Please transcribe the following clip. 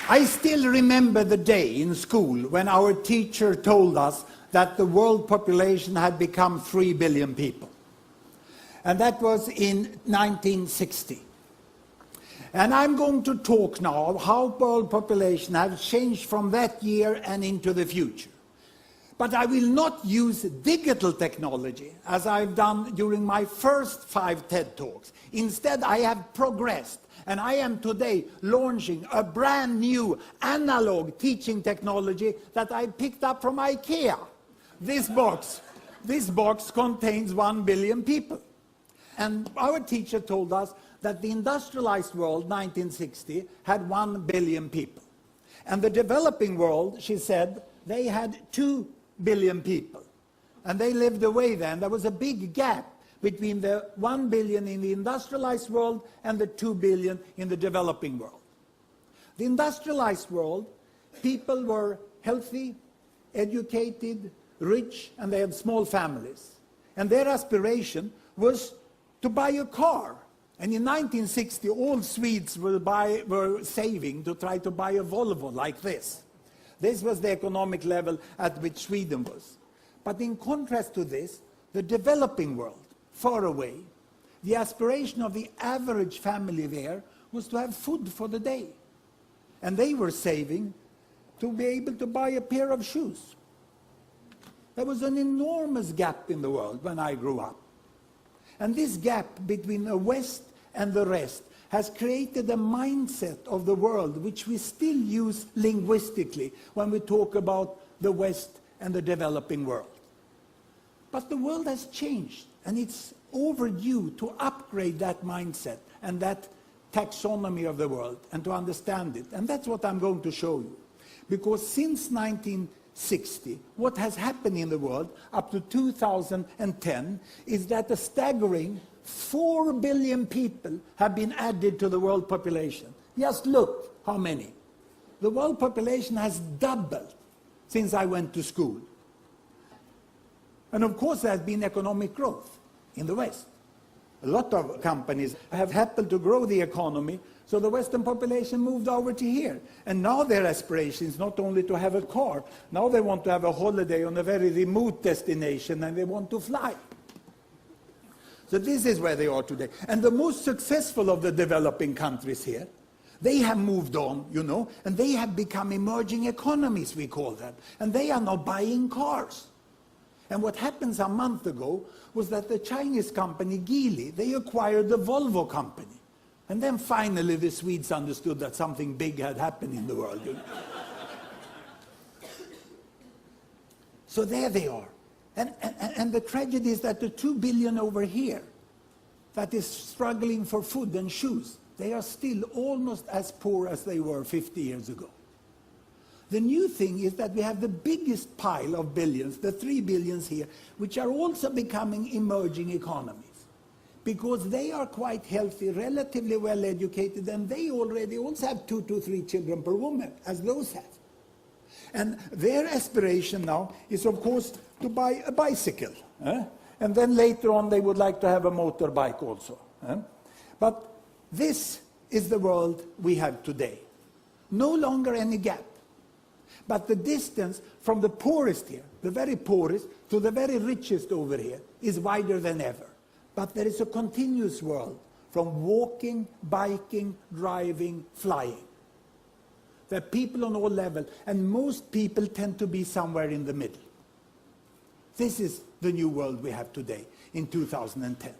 I still remember the day in school when our teacher told us that the world population had become 3 billion people. And that was in 1960. And I'm going to talk now of how world population has changed from that year and into the future. But I will not use digital technology as I've done during my first 5 TED Talks. Instead, I have progressed, and I am today launching a brand new analog teaching technology that I picked up from IKEA. This box contains 1 billion people. And our teacher told us that the industrialized world, 1960, had 1 billion people. And the developing world, she said, they had 2 billion people. And they lived away then. There was a big gap between the 1 billion in the industrialized world and the 2 billion in the developing world. The industrialized world, people were healthy, educated, rich, and they had small families. And their aspiration was to buy a car. And in 1960, all Swedes were saving to try to buy a Volvo like this. This was the economic level at which Sweden was. But in contrast to this, the developing world, far away, the aspiration of the average family there was to have food for the day. And they were saving to be able to buy a pair of shoes. There was an enormous gap in the world when I grew up. And this gap between the West and the rest has created a mindset of the world which we still use linguistically when we talk about the West and the developing world. But the world has changed, and it's overdue to upgrade that mindset and that taxonomy of the world and to understand it. And that's what I'm going to show you. Because since 1960, what has happened in the world up to 2010 is that a staggering 4 billion people have been added to the world population. Just look how many. The world population has doubled since I went to school. And of course there has been economic growth in the West. A lot of companies have happened to grow the economy, so the Western population moved over to here. And now their aspiration is not only to have a car, now they want to have a holiday on a very remote destination and they want to fly. So this is where they are today. And the most successful of the developing countries here, they have moved on, you know, and they have become emerging economies, we call them. And they are now buying cars. And what happened a month ago was that the Chinese company Geely, they acquired the Volvo company. And then finally the Swedes understood that something big had happened in the world. You know? So there they are. And the tragedy is that the 2 billion over here that is struggling for food and shoes, they are still almost as poor as they were 50 years ago. The new thing is that we have the biggest pile of billions, the 3 billions here, which are also becoming emerging economies. Because they are quite healthy, relatively well educated, and they already also have 2 to 3 children per woman, as those have. And their aspiration now is, of course, to buy a bicycle. And then later on they would like to have a motorbike also. But this is the world we have today. No longer any gap. But the distance from the poorest here, the very poorest, to the very richest over here, is wider than ever. But there is a continuous world from walking, biking, driving, flying. There are people on all levels, and most people tend to be somewhere in the middle. This is the new world we have today in 2010.